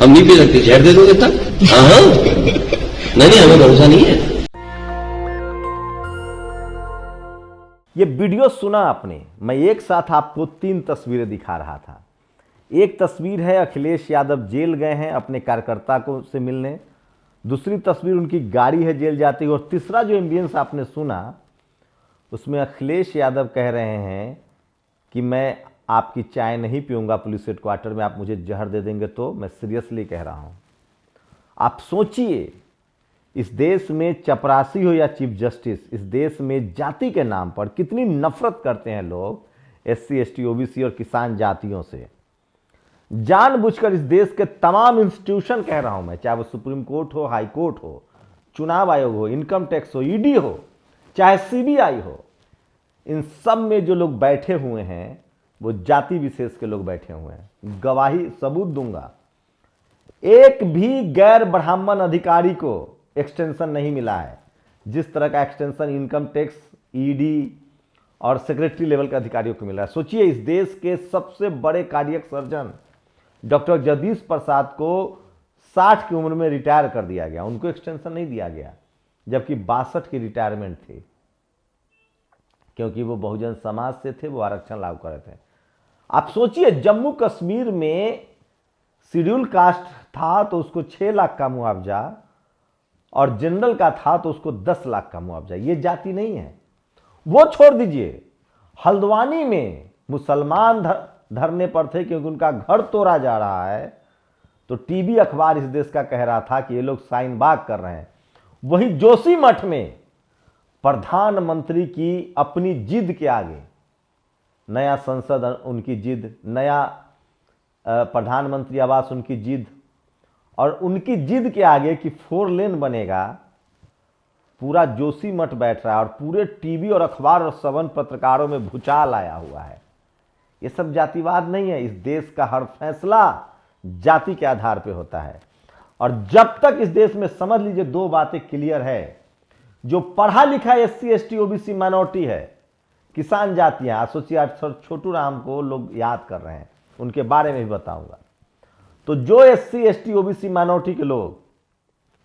हम नहीं पी सकते, जहर दे दोगे तब? हाँ, नहीं हमें भरोसा नहीं है। ये वीडियो सुना आपने, मैं एक साथ आपको 3 तस्वीरें दिखा रहा था। एक तस्वीर है अखिलेश यादव जेल गए हैं अपने कार्यकर्ता को से मिलने, दूसरी तस्वीर उनकी गाड़ी है जेल जाती है, और तीसरा जो एम्बियंस आपने सुना उसमें अखिलेश यादव कह रहे हैं कि मैं आपकी चाय नहीं पीऊंगा पुलिस हेडक्वार्टर में, आप मुझे जहर दे देंगे तो। मैं सीरियसली कह रहा हूं, आप सोचिए, इस देश में चपरासी हो या चीफ जस्टिस, इस देश में जाति के नाम पर कितनी नफरत करते हैं लोग एससी, एसटी, ओबीसी और किसान जातियों से। जानबूझकर इस देश के तमाम इंस्टीट्यूशन कह रहा हूं मैं, चाहे वो सुप्रीम कोर्ट हो, हाई कोर्ट हो, चुनाव आयोग हो, इनकम टैक्स हो, ईडी हो, चाहे सीबीआई हो, इन सब में जो लोग बैठे हुए हैं वो जाति विशेष के लोग बैठे हुए हैं। गवाही सबूत दूंगा, एक भी गैर ब्राह्मण अधिकारी को एक्सटेंशन नहीं मिला है जिस तरह का एक्सटेंशन इनकम टैक्स, ईडी और सेक्रेटरी लेवल के अधिकारियों को मिला है। सोचिए, इस देश के सबसे बड़े cardiac surgeon doctor Jagdish Prasad को 60 की उम्र में रिटायर कर दिया गया, उनको एक्सटेंशन नहीं दिया गया, जबकि 62 की रिटायरमेंट थी, क्योंकि वो बहुजन समाज से थे, वो आरक्षण लागू कर रहे थे। आप सोचिए, जम्मू कश्मीर में शेड्यूल कास्ट था तो उसको 6 लाख का मुआवजा, और जनरल का था तो उसको 10 लाख का मुआवजा। ये जाति नहीं है। वो छोड़ दीजिए, हल्द्वानी में मुसलमान धरने पर थे क्योंकि उनका घर तोड़ा जा रहा है, तो टीवी अखबार इस देश का कह रहा था कि ये लोग साइन बाग कर रहे हैं। वही जोशीमठ में प्रधानमंत्री की अपनी जिद के आगे, नया संसद उनकी जिद, नया प्रधानमंत्री आवास उनकी जिद, और उनकी जिद के आगे कि 4 लेन बनेगा, पूरा जोशीमठ बैठ रहा है और पूरे टीवी और अखबार और सवन पत्रकारों में भूचाल आया हुआ है। ये सब जातिवाद नहीं है। इस देश का हर फैसला जाति के आधार पे होता है। और जब तक इस देश में, समझ लीजिए, 2 बातें क्लियर है, जो पढ़ा लिखा एससी, एसटी, ओबीसी माइनॉरिटी है, किसान जातियां, सोचिए छोटू राम को लोग याद कर रहे हैं, उनके बारे में भी बताऊंगा। तो जो एससी, एसटी, ओबीसी माइनॉरिटी के लोग,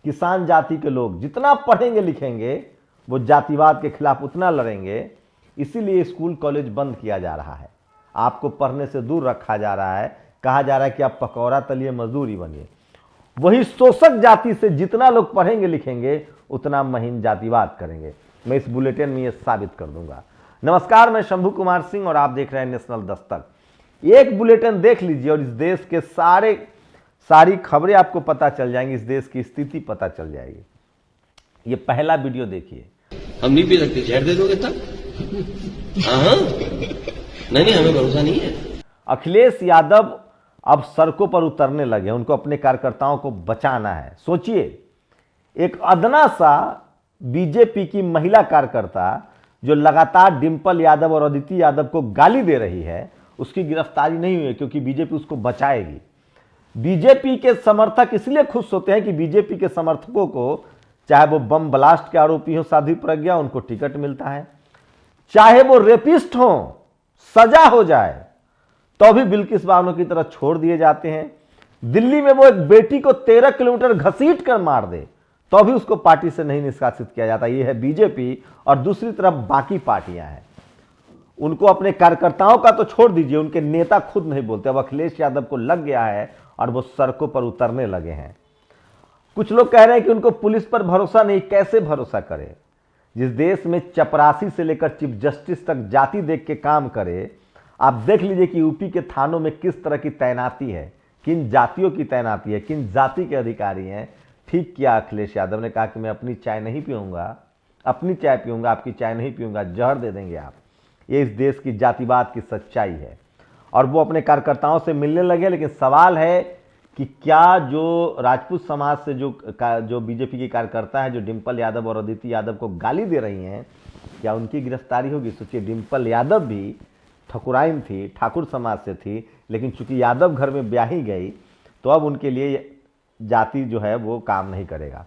किसान जाति के लोग जितना पढ़ेंगे लिखेंगे वो जातिवाद के खिलाफ उतना लड़ेंगे। इसीलिए स्कूल कॉलेज बंद किया जा रहा है, आपको पढ़ने से दूर रखा जा रहा है, कहा जा रहा है कि आप पकौड़ा तलिए मजदूरी बनिए। वही शोषक जाति से जितना लोग पढ़ेंगे लिखेंगे उतना महीन जातिवाद करेंगे। मैं इस बुलेटिन में ये साबित कर दूंगा। नमस्कार, मैं शंभू कुमार सिंह और आप देख रहे हैं नेशनल दस्तक। एक बुलेटिन देख लीजिए और इस देश के सारी खबरें आपको पता चल जाएंगी, इस देश की स्थिति पता चल जाएगी। ये पहला वीडियो देखिए। हम नहीं पी सकते, जहर दे दोगे तब? हाँ, नहीं हमें भरोसा नहीं है। अखिलेश यादव अब सड़कों पर उतरने लगे, उनको अपने कार्यकर्ताओं को बचाना है। सोचिए, एक अदना सा बीजेपी की महिला कार्यकर्ता जो लगातार डिंपल यादव और अदिति यादव को गाली दे रही है, उसकी गिरफ्तारी नहीं हुई है क्योंकि बीजेपी उसको बचाएगी। बीजेपी के समर्थक इसलिए खुश होते हैं कि बीजेपी के समर्थकों को, चाहे वो बम ब्लास्ट के आरोपी हो साध्वी प्रज्ञा, उनको टिकट मिलता है, चाहे वो रेपिस्ट हो, सजा हो जाए तो भी बिल्किस बानो की तरह छोड़ दिए जाते हैं। दिल्ली में वो एक बेटी को 13 किलोमीटर घसीट कर मार दे तो भी उसको पार्टी से नहीं निष्कासित किया जाता। ये है बीजेपी। और दूसरी तरफ बाकी पार्टियां हैं, उनको अपने कार्यकर्ताओं का तो छोड़ दीजिए, उनके नेता खुद नहीं बोलते। अब अखिलेश यादव को लग गया है और वो सड़कों पर उतरने लगे हैं। कुछ लोग कह रहे हैं कि उनको पुलिस पर भरोसा नहीं। कैसे भरोसा करें जिस देश में चपरासी से लेकर चीफ जस्टिस तक जाति देख के काम करे। आप देख लीजिए कि यूपी के थानों में किस तरह की तैनाती है, किन जातियों की तैनाती है, किन जाति के अधिकारी हैं। ठीक किया अखिलेश यादव ने, कहा कि मैं अपनी चाय नहीं पीऊंगा, अपनी चाय पीऊंगा, आपकी चाय नहीं पीऊंगा, जहर दे देंगे आप। ये इस देश की जातिवाद की सच्चाई है। और वो अपने कार्यकर्ताओं से मिलने लगे। लेकिन सवाल है कि क्या जो राजपूत समाज से जो बीजेपी की कार्यकर्ता है, जो डिंपल यादव और अदिति यादव को गाली दे रही हैं, क्या उनकी गिरफ्तारी होगी? सोचिए, डिंपल यादव भी ठकुराइन थी, ठाकुर समाज से थी, लेकिन चूंकि यादव घर में ब्याही गई तो अब उनके लिए जाति जो है वो काम नहीं करेगा।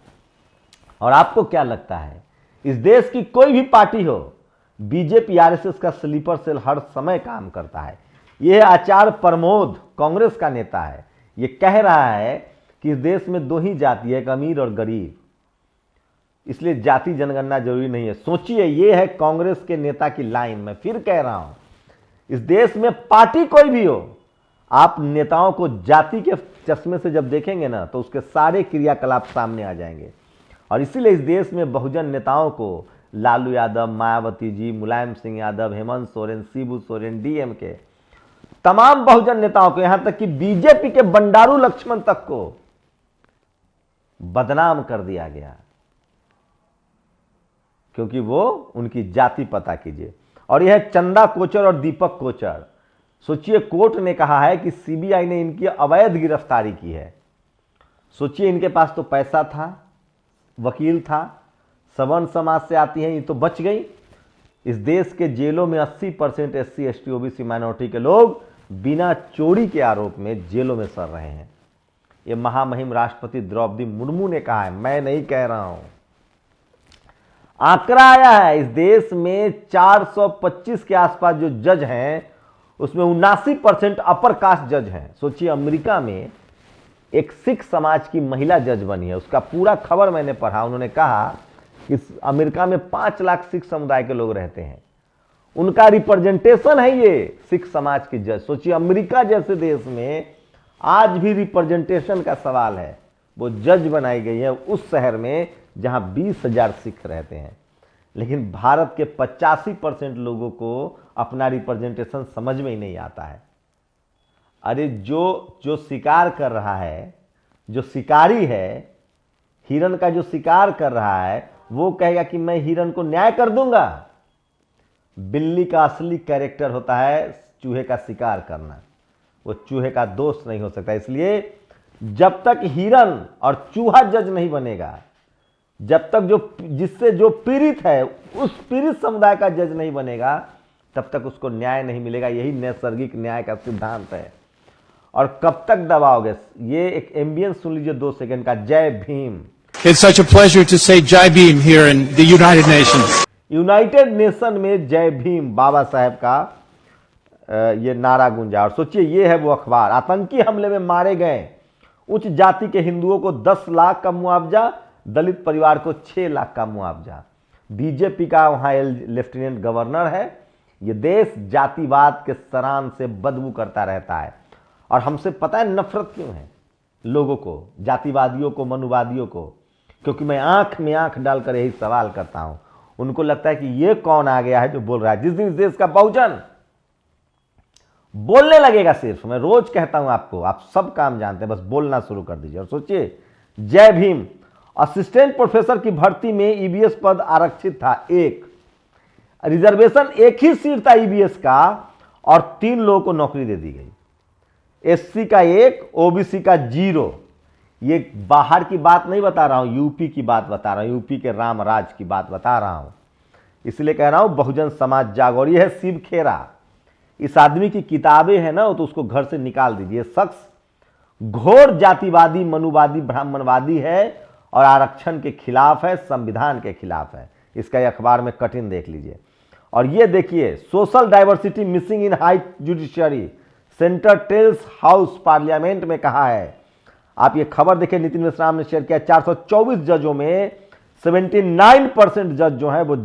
और आपको क्या लगता है, इस देश की कोई भी पार्टी हो, बीजेपी आरएसएस का स्लीपर सेल हर समय काम करता है। यह आचार्य प्रमोद कांग्रेस का नेता है, ये कह रहा है कि इस देश में दो ही जाति है, एक अमीर और गरीब, इसलिए जाति जनगणना जरूरी नहीं है। सोचिए, ये है कांग्रेस के नेता की लाइन। मैं फिर कह रहा हूं, इस देश में पार्टी कोई भी हो, आप नेताओं को जाति के चश्मे से जब देखेंगे ना तो उसके सारे क्रियाकलाप सामने आ जाएंगे। और इसीलिए इस देश में बहुजन नेताओं को लालू यादव, मायावती जी, मुलायम सिंह यादव, हेमंत सोरेन, शिबू सोरेन, डीएमके, तमाम बहुजन नेताओं को, यहां तक कि बीजेपी के बंडारू लक्ष्मण तक को बदनाम कर दिया गया, क्योंकि वो उनकी जाति पता कीजिए। और यह चंदा कोचर और दीपक कोचर, सोचिए कोर्ट ने कहा है कि सीबीआई ने इनकी अवैध गिरफ्तारी की है। सोचिए, इनके पास तो पैसा था, वकील था, सवर्ण समाज से आती हैं, ये तो बच गई। इस देश के जेलों में 80% SC ST OBC माइनॉरिटी के लोग बिना चोरी के आरोप में जेलों में सड़ रहे हैं। ये महामहिम राष्ट्रपति द्रौपदी मुर्मू ने कहा है, मैं नहीं कह रहा हूं। आंकड़ा आया है, इस देश में 425 के आसपास जो जज हैं उसमें 79% अपर कास्ट जज हैं। सोचिए, अमेरिका में एक सिख समाज की महिला जज बनी है, उसका पूरा खबर मैंने पढ़ा। उन्होंने कहा कि अमेरिका में 5 लाख सिख समुदाय के लोग रहते हैं, उनका रिप्रेजेंटेशन है ये सिख समाज की जज। सोचिए, अमेरिका जैसे देश में आज भी रिप्रेजेंटेशन का सवाल है। वो जज बनाई गई है उस शहर में जहां 20,000 सिख रहते हैं, लेकिन भारत के 85% लोगों को अपना रिप्रेजेंटेशन समझ में ही नहीं आता है। अरे जो शिकार कर रहा है, जो शिकारी है, हिरन का जो शिकार कर रहा है, वो कहेगा कि मैं हिरन को न्याय कर दूंगा। बिल्ली का असली कैरेक्टर होता है चूहे का शिकार करना, वो चूहे का दोस्त नहीं हो सकता। इसलिए जब तक हिरन और चूहा जज नहीं बनेगा, जब तक जिससे जो पीड़ित है उस पीड़ित समुदाय का जज नहीं बनेगा, तब तक उसको न्याय नहीं मिलेगा। यही नैसर्गिक न्याय का सिद्धांत है। और कब तक दबाओगे? ये एक एम्बियंस सुन लीजिए 2 सेकंड का। जय Bhim. It's such a pleasure to say Jai Bhim here in the United Nations. United nation में जय भीम बाबा साहेब का ये नारा गूंजा। और सोचिए, ये है वो अखबार। आतंकी हमले में मारे गए उच्च जाति के हिंदुओं को 10 लाख का मुआवजा, दलित परिवार को 6 लाख का मुआवजा। बीजेपी का वहां लेफ्टिनेंट गवर्नर है। ये देश जातिवाद के सरान से बदबू करता रहता है। और हमसे पता है नफरत क्यों है लोगों को, जातिवादियों को, मनुवादियों को, क्योंकि मैं आंख में आंख डालकर यही सवाल करता हूं। उनको लगता है कि ये कौन आ गया है जो बोल रहा है। जिस दिन इस देश का बहुजन बोलने लगेगा, सिर्फ मैं रोज कहता हूं आपको, आप सब काम जानते हैं, बस बोलना शुरू कर दीजिए। और सोचिए, जय भीम। असिस्टेंट प्रोफेसर की भर्ती में ईबीएस पद आरक्षित था, एक रिजर्वेशन, एक ही सीट था ईबीएस का, और 3 लोगों को नौकरी दे दी गई। एससी का 1, ओबीसी का 0। ये बाहर की बात नहीं बता रहा हूं, यूपी की बात बता रहा हूं, यूपी के रामराज की बात बता रहा हूं। इसलिए कह रहा हूं बहुजन समाज जागो। ये है शिव खेरा। इस आदमी की किताबें हैं ना, तो उसको घर से निकाल दीजिए। शख्स घोर जातिवादी, मनुवादी, ब्राह्मणवादी है और आरक्षण के खिलाफ है, संविधान के खिलाफ है। इसका ये अखबार में कटिंग देख लीजिए। और ये देखिए, social diversity missing in high judiciary, centre tells house parliament में कहा है। आप ये खबर देखिए, नितिन मिश्राम ने शेयर किया। 424 जजों में 79% जज जो हैं वो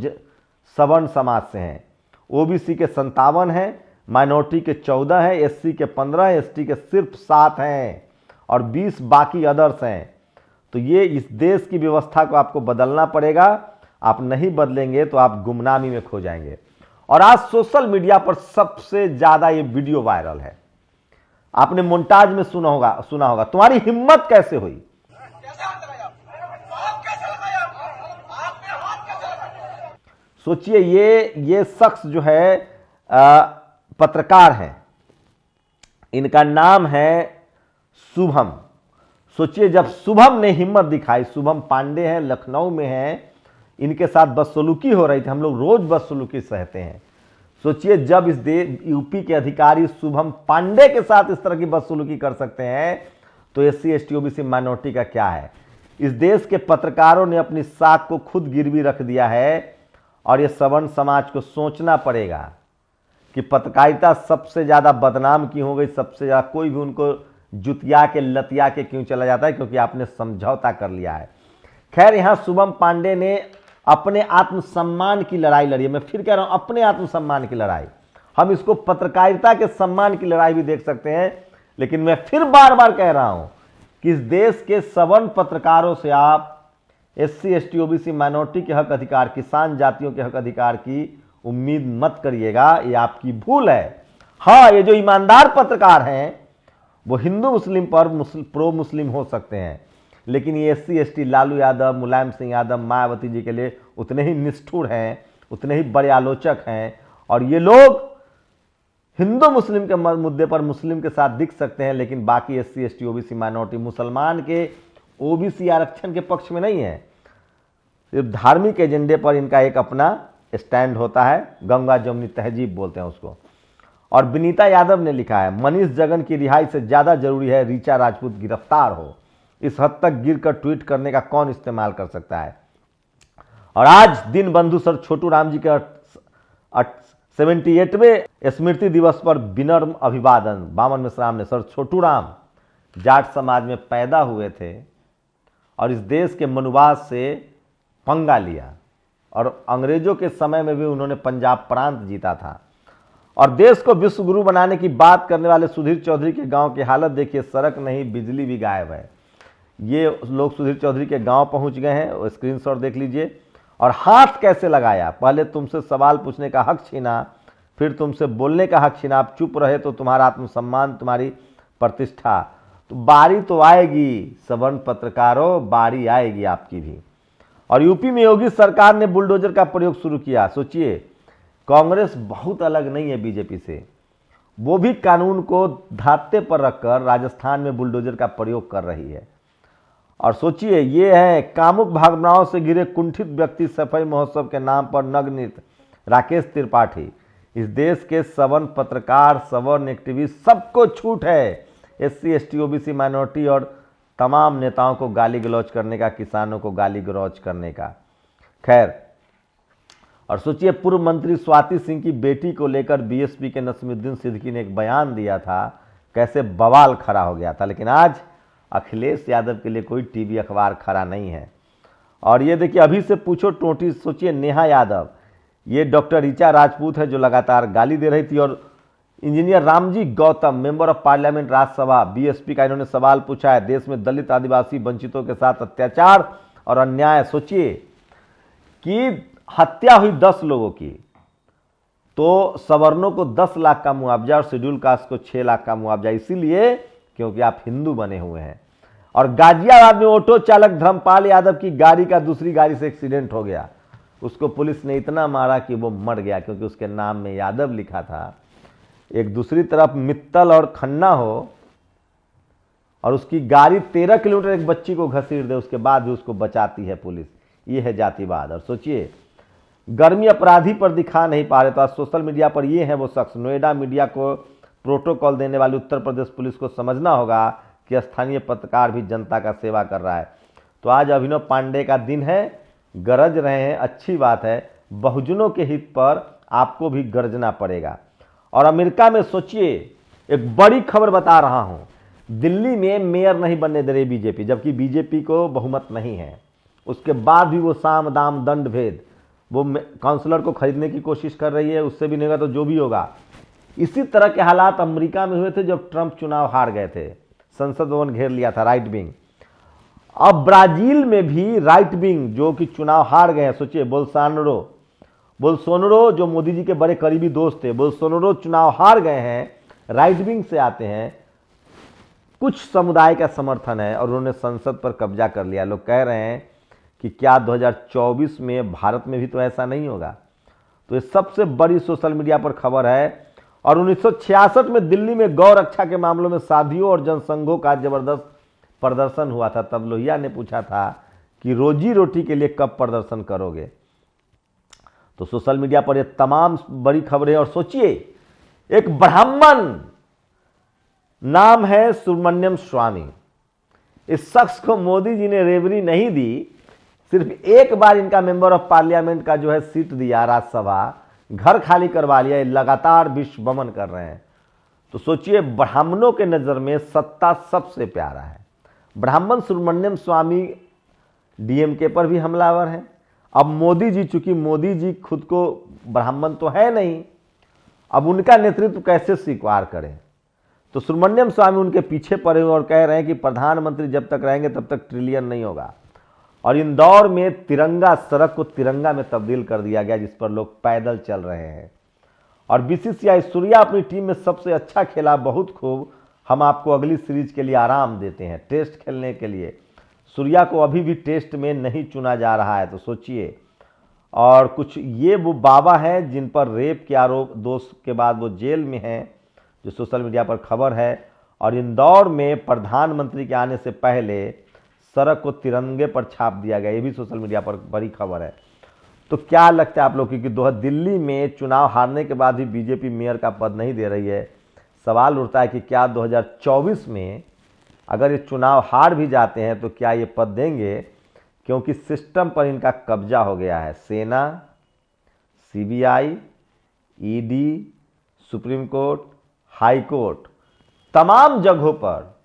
सवर्ण समाज से हैं। ओबीसी के 57 हैं, माइनॉरिटी के 14 हैं, एससी के 15, एसटी के सिर्फ 7 हैं और 20 बाकी अदर्स हैं। तो ये इस देश की व्यवस्था को आपको बदलना पड़ेगा। आप नहीं बदलेंगे तो आप गुमनामी में खो जाएंगे। और आज सोशल मीडिया पर सबसे ज्यादा ये वीडियो वायरल है। आपने मोन्टाज में सुना होगा, तुम्हारी हिम्मत कैसे हुई। सोचिए, ये शख्स जो है पत्रकार हैं, इनका नाम है शुभम। सोचिए, जब शुभम ने हिम्मत दिखाई, शुभम पांडे हैं, लखनऊ में हैं, इनके साथ बदसलूकी हो रही थी। हम लोग रोज बदसलूकी सहते हैं। सोचिए, जब इस यूपी के अधिकारी शुभम पांडे के साथ इस तरह की बदसलूकी कर सकते हैं, तो एससी एसटी ओबीसी माइनॉरिटी का क्या है। इस देश के पत्रकारों ने अपनी साख को खुद गिरवी रख दिया है। और ये सवर्ण समाज को सोचना पड़ेगा कि पत्रकारिता सबसे ज्यादा बदनाम क्यों हो गई, सबसे ज्यादा कोई भी उनको जुतिया के लतिया के क्यों चला जाता है? क्योंकि आपने समझौता कर लिया है। खैर, यहां शुभम पांडे ने अपने आत्मसम्मान की लड़ाई लड़ी है। मैं फिर कह रहा हूं, अपने आत्मसम्मान की लड़ाई। हम इसको पत्रकारिता के सम्मान की लड़ाई भी देख सकते हैं, लेकिन मैं फिर बार बार कह रहा हूं कि इस देश के सवर्ण पत्रकारों से आप SC ST OBC माइनॉरिटी के हक अधिकार, किसान जातियों के हक अधिकार की उम्मीद मत करिएगा, ये आपकी भूल है। हाँ, ये जो ईमानदार पत्रकार हैं वो हिंदू मुस्लिम पर प्रो मुस्लिम हो सकते हैं, लेकिन ये SC ST लालू यादव, मुलायम सिंह यादव, मायावती जी के लिए उतने ही निष्ठुर हैं, उतने ही बड़े आलोचक हैं। और ये लोग हिंदू मुस्लिम के मुद्दे पर मुस्लिम के साथ दिख सकते हैं, लेकिन बाकी SC ST OBC माइनॉरिटी, मुसलमान के OBC आरक्षण के पक्ष में नहीं है। सिर्फ धार्मिक एजेंडे पर इनका एक अपना स्टैंड होता है, गंगा जमुनी तहजीब बोलते हैं उसको। और विनीता यादव ने लिखा है, मनीष जगन की रिहाई से ज्यादा जरूरी है ऋचा राजपूत गिरफ्तार हो। इस हद तक गिरकर ट्वीट करने का कौन इस्तेमाल कर सकता है? और आज दिन बंधु सर छोटू राम जी के 78वें स्मृति दिवस पर विनम्र अभिवादन। बामन मिश्राम ने, सर छोटू राम जाट समाज में पैदा हुए थे और इस देश के मनुवाद से पंगा लिया, और अंग्रेजों के समय में भी उन्होंने पंजाब प्रांत जीता था। और देश को विश्व गुरु बनाने की बात करने वाले सुधीर चौधरी के गांव की हालत देखिए, सड़क नहीं बिजली भी गायब है। ये लोग सुधीर चौधरी के गांव पहुंच गए हैं, वो स्क्रीनशॉट देख लीजिए। और हाथ कैसे लगाया, पहले तुमसे सवाल पूछने का हक छीना, फिर तुमसे बोलने का हक छीना। आप चुप रहे तो तुम्हारा आत्मसम्मान, तुम्हारी प्रतिष्ठा, तो बारी तो आएगी सवर्ण पत्रकारों, बारी आएगी आपकी भी। और यूपी में योगी सरकार ने बुलडोजर का प्रयोग शुरू किया। सोचिए, कांग्रेस बहुत अलग नहीं है बीजेपी से, वो भी कानून को धाते पर रखकर राजस्थान में बुलडोजर का प्रयोग कर रही है। और सोचिए, ये है कामुक भावनाओं से घिरे कुंठित व्यक्ति, सफाई महोत्सव के नाम पर नग्न नृत्य, राकेश त्रिपाठी। इस देश के सवर्ण पत्रकार, सवर्ण एक्टिविस्ट, सबको छूट है SC ST OBC माइनॉरिटी और तमाम नेताओं को गाली गलौज करने का, किसानों को गाली गलौज करने का। खैर, और सोचिए, पूर्व मंत्री स्वाति सिंह की बेटी को लेकर BSP के नसीमुद्दीन सिद्दीकी ने एक बयान दिया था, कैसे बवाल खड़ा हो गया था। लेकिन आज अखिलेश यादव के लिए कोई टीवी अखबार खड़ा नहीं है। और ये देखिए, अभी से पूछो टोटी। सोचिए, नेहा यादव, ये डॉक्टर ऋचा राजपूत है जो लगातार गाली दे रही थी। और engineer Ramji Gautam, member of parliament Rajya Sabha BSP का, इन्होंने सवाल पूछा है, देश में दलित, आदिवासी, वंचितों के साथ अत्याचार और अन्याय। सोचिए कि हत्या हुई 10 लोगों की, तो सवर्णों को 10 लाख का मुआवजा और शेड्यूल कास्ट को 6 लाख का मुआवजा, इसीलिए क्योंकि आप हिंदू बने हुए हैं। और गाजियाबाद में ऑटो चालक धर्मपाल यादव की गाड़ी का दूसरी गाड़ी से एक्सीडेंट हो गया। उसको पुलिस ने इतना मारा कि वो मर गया, क्योंकि उसके नाम में यादव लिखा था। एक दूसरी तरफ मित्तल और खन्ना हो और उसकी गाड़ी 13 किलोमीटर एक बच्ची को घसीट दे, उसके बाद भी उसको बचाती है पुलिस। ये है जातिवाद। और सोचिए, गर्मी अपराधी पर दिखा नहीं पा रहे, तो आज सोशल मीडिया पर ये है वो शख्स। नोएडा मीडिया को प्रोटोकॉल देने वाली उत्तर प्रदेश पुलिस को समझना होगा कि स्थानीय पत्रकार भी जनता का सेवा कर रहा है। तो आज अभिनव पांडे का दिन है, गरज रहे हैं, अच्छी बात है। बहुजनों के हित पर आपको भी गरजना पड़ेगा। और अमेरिका में सोचिए, एक बड़ी खबर बता रहा हूं, दिल्ली में मेयर नहीं बनने दे रही बीजेपी, जबकि बीजेपी को बहुमत नहीं है। उसके बाद भी वो साम दाम दंड भेद, वो काउंसलर को खरीदने की कोशिश कर रही है। उससे भी नहीं होगा तो जो भी होगा। इसी तरह के हालात अमेरिका में हुए थे जब ट्रंप चुनाव हार गए थे, संसद भवन घेर लिया था राइट विंग। अब ब्राजील में भी राइट विंग जो कि चुनाव हार गए हैं। सोचिए, बोल्सोनारो जो मोदी जी के बड़े करीबी दोस्त थे, बोल्सोनारो चुनाव हार गए हैं, राइट विंग से आते हैं, कुछ समुदाय का समर्थन है और उन्होंने संसद पर कब्जा कर लिया। लोग कह रहे हैं कि क्या 2024 में भारत में भी तो ऐसा नहीं होगा। तो ये सबसे बड़ी सोशल मीडिया पर खबर है। और 1966 में दिल्ली में गौ रक्षा के मामलों में साधियों और जनसंघों का जबरदस्त प्रदर्शन हुआ था। तब लोहिया ने पूछा था कि रोजी रोटी के लिए कब प्रदर्शन करोगे। तो सोशल मीडिया पर ये तमाम बड़ी खबरें। और सोचिए, एक ब्राह्मण, नाम है सुब्रमण्यम स्वामी, इस शख्स को मोदी जी ने रेवड़ी नहीं दी, सिर्फ एक बार इनका मेंबर ऑफ पार्लियामेंट का जो है सीट दिया राज्यसभा, घर खाली करवा लिया। लगातार विश्व भ्रमण कर रहे हैं। तो सोचिए, ब्राह्मणों के नज़र में सत्ता सबसे प्यारा है। ब्राह्मण सुब्रमण्यम स्वामी डीएमके पर भी हमलावर हैं। अब मोदी जी, चूंकि मोदी जी खुद को ब्राह्मण तो है नहीं, अब उनका नेतृत्व कैसे स्वीकार करें। तो सुब्रमण्यम स्वामी उनके पीछे पड़े हुए और कह रहे हैं कि प्रधानमंत्री जब तक रहेंगे तब तक ट्रिलियन नहीं होगा। और इंदौर में तिरंगा, सड़क को तिरंगा में तब्दील कर दिया गया जिस पर लोग पैदल चल रहे हैं। और बीसीसीआई, सूर्या अपनी टीम में सबसे अच्छा खेला, बहुत खूब, हम आपको अगली सीरीज के लिए आराम देते हैं। टेस्ट खेलने के लिए सूर्या को अभी भी टेस्ट में नहीं चुना जा रहा है, तो सोचिए। और कुछ ये वो बाबा हैं जिन पर रेप के आरोप, दोष के बाद वो जेल में हैं, जो सोशल मीडिया पर खबर है। और इंदौर में प्रधानमंत्री के आने से पहले सड़क को तिरंगे पर छाप दिया गया, ये भी सोशल मीडिया पर बड़ी खबर है। तो क्या लगता है आप लोग कि दिल्ली में चुनाव हारने के बाद भी बीजेपी मेयर का पद नहीं दे रही है? सवाल उठता है कि क्या 2024 में अगर ये चुनाव हार भी जाते हैं तो क्या ये पद देंगे, क्योंकि सिस्टम पर इनका कब्जा हो गया है। सेना, CBI, ED, supreme court, high court, तमाम जगहों पर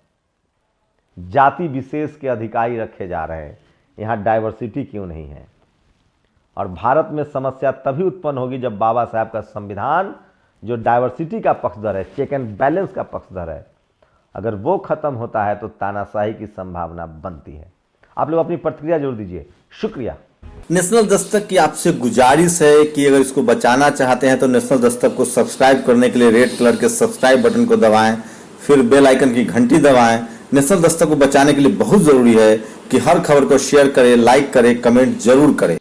जाति विशेष के अधिकारी रखे जा रहे हैं। यहाँ डाइवर्सिटी क्यों नहीं है? और भारत में समस्या तभी उत्पन्न होगी जब बाबा साहब का संविधान, जो डाइवर्सिटी का पक्षधर है, चेक एंड बैलेंस का पक्षधर है, अगर वो खत्म होता है तो तानाशाही की संभावना बनती है। आप लोग अपनी प्रतिक्रिया जरूर दीजिए। शुक्रिया। नेशनल दस्तक की आपसे गुजारिश है कि अगर इसको बचाना चाहते हैं तो नेशनल दस्तक को सब्सक्राइब करने के लिए रेड कलर के सब्सक्राइब बटन को दबाएं, फिर बेल आइकन की घंटी दबाएं। नेशनल दस्तक को बचाने के लिए बहुत जरूरी है कि हर खबर को शेयर करें, लाइक करें, कमेंट जरूर करें।